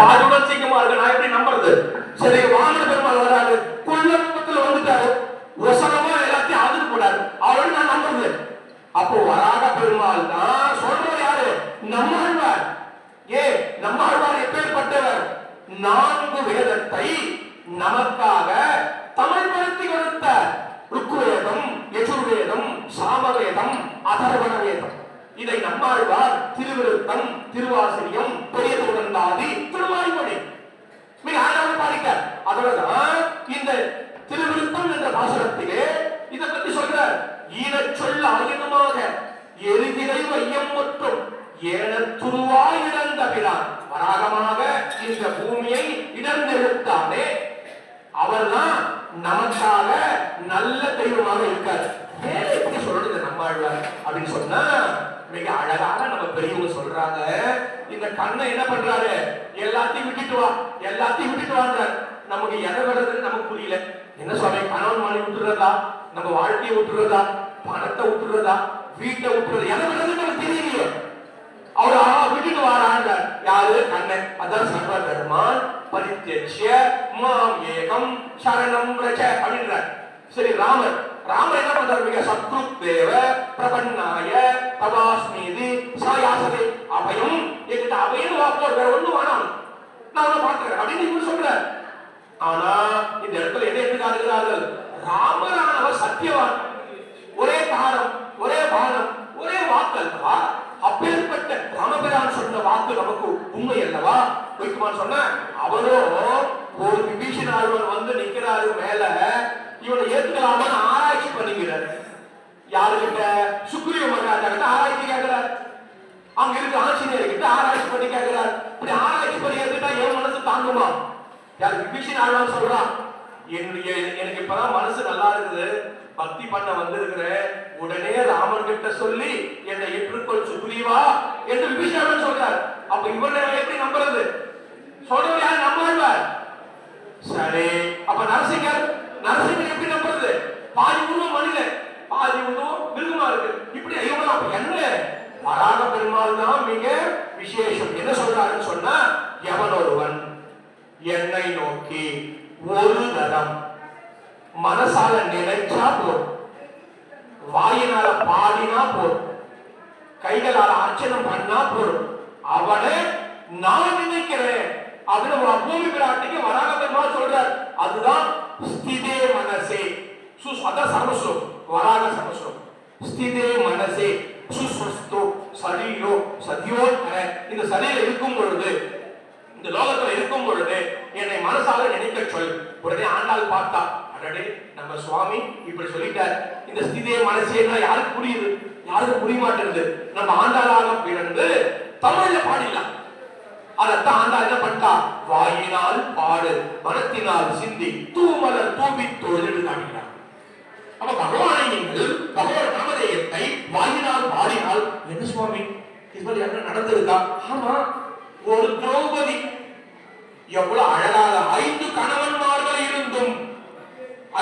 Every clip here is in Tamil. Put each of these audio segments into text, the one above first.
பாதுடன் சீக்கிரமா இருக்கு, நான் எப்படி நம்புறது? சரி, வாமன பெருமாள் வராரு, குள்ளத்துல வந்துட்டாரு, ஒசரமா எல்லாத்தையும் ஆதுக்கு போட்டாரு, அவரோட நான் நம்புறது. அப்போ வராக பெருமாள் தான் சொல்றது யாரு? நம்மாழ்வார். நம்மாழ்வார் எப்பேற்பட்டவர்? 4 வேதத்தை நமக்காக தமிழ்படுத்தி கொடுத்த ருக்குவேதம், யஜுர்வேதம், சாமவேதம், அதர்வண வேதம். இதை நம்மாழ்வார் திருவிருத்தம், திருவாசரியம், பெரிய திருவந்தாதி, திருவாய்மொழி மிக அழகாக பாடிட்டார். அதோடதான் இந்த திருவிருத்தம் என்ற பாசுரத்திலே இதை பற்றி சொல்றார். ஈனச் சொல்ல ஆயினமாக எரிதிரை வையம் மற்றும் ஏனத்துருவாய் இழந்தபிரான். வராகமாக இந்த பூமியை இடர்ந்தெடுத்தானே அவர்தான் நமக்காக நல்ல தெய்வமாக இருக்கார். எப்படி சொல்றது நம்மாழ்வார் அப்படின்னு சொன்னா மிக அழகாக நம்ம பெரியவங்க சொல்றாங்க. இந்த கண்ணை என்ன பண்றாரு? எல்லாத்தையும் விட்டுட்டு வா, எல்லாத்தையும் விட்டுட்டு வான்றார். நமக்கு எதை விடுறதுன்னு நமக்கு புரியல. என்ன சுவாமி, கணவன் மனைவி விட்டுறதா, நம்ம வாழ்க்கையை விட்டுறதா, பணத்தை விட்டுறதா, வீட்டை விட்டுறது, எதை விடுறதுன்னு நமக்கு தெரியலையே. அவரு விட்டுட்டு வாரான்றார். யாரு? கண்ணன். அதான் சர்வ தர்மான் பரித்யஜ்ய மாம் ஏகம் சரணம் ரஜ அப்படின்றார். சரி, ராமர் என்ன பண்றாரு? மிக சத்ருதேவ பிரபன்னாய தவாஸ்மீதி சாயாசதே அபயம். என்கிட்ட அபயம் வாக்கு வேற ஒண்ணு வேணாம், நான் பாத்துக்கிறேன் அப்படின்னு இவர் சொல்றார். ஆனா இந்த இடத்துல எதை எடுத்து காட்டுகிறார்கள்? ராமரானவர் சத்தியவான். ஒரே காரம், ஒரே பானம், ஒரே வாக்கு அல்லவா? அப்பேற்பட்ட ராமபிரான் சொன்ன வாக்கு நமக்கு உண்மை அல்லவா? பொய்க்குமான்னு சொன்ன அவரோ ஒரு விபீஷண ஆழ்வான் வந்து நிக்கிறாரு மேல, இவனை ஏத்துக்கலாமான்னு ஆராய்ச்சி பண்ணிக்கிறார். யாருகிட்ட? சுக்ரீவ மகாராஜா கிட்ட ஆராய்ச்சி கேட்கிறார். அங்க இருக்க ஆஞ்சநேயர் கிட்ட ஆராய்ச்சி பண்ணி கேட்கிறார். இப்படி ஆராய்ச்சி பண்ணி ஏத்துட்டா என் மனசு தாங்குமா? யார்? விபீஷண ஆழ்வான் சொல்றான், எனக்கு இப்பதான் மனசு நல்லா இருக்குது, பக்தி பண்ண வந்திருக்கிறேன், உடனே ராமன் கிட்ட சொல்லி என்னை ஏற்றுக்கொள் சுக்ரீவா என்று விபீஷணன் சொல்றார். அப்ப இவனை எப்படி நம்புறது? சொல்றவர் யார்? நம்மாழ்வார். சரி, அப்ப நரசிங்கர் எப்படி நம்புறது? பாதி உருவம் மனிதன், பாதி உருவம் மிருகமா இருக்கு. இப்படி இவங்க என்ன? வராக பெருமாள் தான் மிக விசேஷம். என்ன சொல்றாருன்னு சொன்னா, எவன் ஒருவன் என்னை நோக்கி ஒரு தரம் மனசால நினைச்சா போதும், வாயினால பாடினா போதும், கைகளால அர்ச்சனை பண்ணா போதும், அவனை நான் நினைக்கிறேன் அப்படின்னு பூமி பிராட்டிக்கு வராக பெருமாள் சொல்றார். அதுதான் ஸ்திதே மனசே அதான் சமஸ்லோகம், வராக சமஸ்லோகம். ஸ்திதே மனசே சுஸ்வஸ்தோ சரீரோ சத்யோ. இந்த சரீரம் இருக்கும் பொழுது, இந்த லோகத்துல இருக்கும் பொழுது என்னை மனசால நினைக்க சொல். உடனே ஆண்டாள் பார்த்தா, அடடே நம்ம சுவாமி இப்படி சொல்லிட்டார். இந்த ஸ்திதே மனசேனா யாருக்கு புரியுது? யாருக்கு புரிய மாட்டேங்குது. நம்ம ஆண்டாளாக பிறந்து தமிழ்ல பாடிடலாம். அதத்தான் ஆண்டாள் என்ன பண்ணிட்டா? வாயினால் பாடு, மனத்தினால் சிந்தி, தூமலர் தூவி தொழுது காட்டினார். அப்ப பகவானை நீங்கள் பகவான் நாமதேயத்தை வாயினால் பாடினால் என்ன சுவாமி இது மாதிரி என்ன நடந்திருக்கா? ஆமா, ஒரு திரௌபதி எவ்வளவு அழகாக 5 கணவன்மார்கள் இருந்தும்,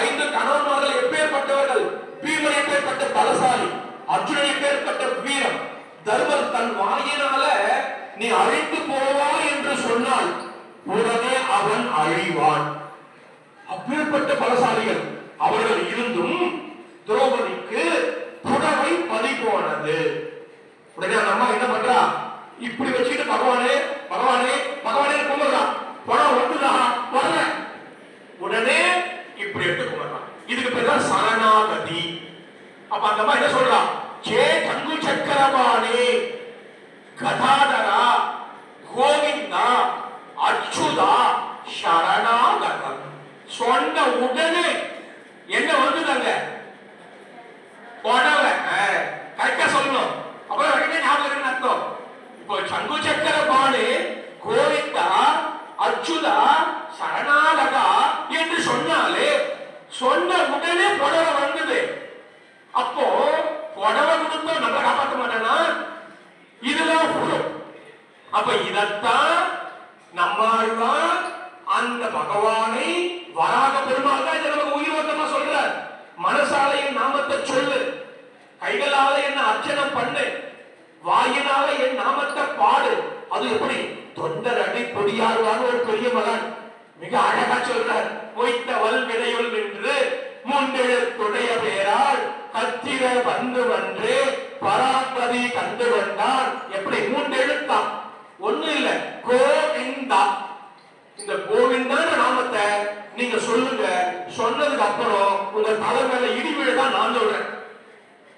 5 கணவன்மார்கள் எப்பேற்பட்டவர்கள்? பீமன் எப்பேற்பட்ட பலசாலி, அர்ஜுனன் எப்பேற்பட்ட வீரம். தர்மர் தன் வாயினால நீ அழித்து போவாய் என்று சொன்னால் உடனே அவன் அழிவான். அப்பேற்பட்ட பலசாலிகள் அவர்கள் இருந்தும் திரௌபதிக்கு புடவை பறி போனது. உடனே அந்த அம்மா என்ன பண்றா? இப்படி வச்சுட்டு பகவானே பகவானே பகவானே கும்பிடுறா. பணம் வந்துதா வர உடனே இப்படி எடுத்து கும்பிடுறான். இதுக்கு பேர் தான் சரணாகதி. அப்ப அந்த அம்மா என்ன சொல்றா? ஜே கங்கு சக்கரபாணி கதாதரா கோவிந்தா அச்சுதா சரணாகதம் சொன்ன உடனே என்ன வந்துதாங்க? புடவை. கரெக்டா சொல்லணும். அப்புறம் உடனே ஞாபகம் அர்த்தம். இப்போ சங்கு சக்கரபாணி கோவிந்தா அச்சுதா சரணாகதா என்று சொன்னாலே சொன்ன உடனே புடவை வந்தது. அப்போ புடவை கொடுத்தோம் நம்ம காப்பாற்ற மாட்டேனா? இதுதான் புறம். அப்ப இதத்தான் நம்மாழ்வார் அந்த பகவானை வராக பெருமாள் தான் இதை நமக்கு உயிரோட்டமா சொல்றார். மனசாலையின் நாமத்தை சொல்லு, கைகளால என்ன அர்ச்சனை பண்ணு, வாயினால என் நாமத்தை பாடு. அது எப்படி? தொண்டரடி பொடியாருவான்னு ஒரு பெரிய மகன் மிக அழகா சொல்றார். மொய்த்த வல் விடையுள் என்று மூன்றெழுத்துடைய பேரால் கத்திர வந்து வந்து பராபதி கண்டு கொண்டார். எப்படி மூன்றெழுத்தான்? ஒண்ணு இல்ல, கோவிந்தா. இந்த கோவிந்தா நாமத்தை நீங்க சொல்லுங்க. சொன்னதுக்கு அப்புறம் உங்க தலைமையில இடி விழதான் நான் சொல்றேன்.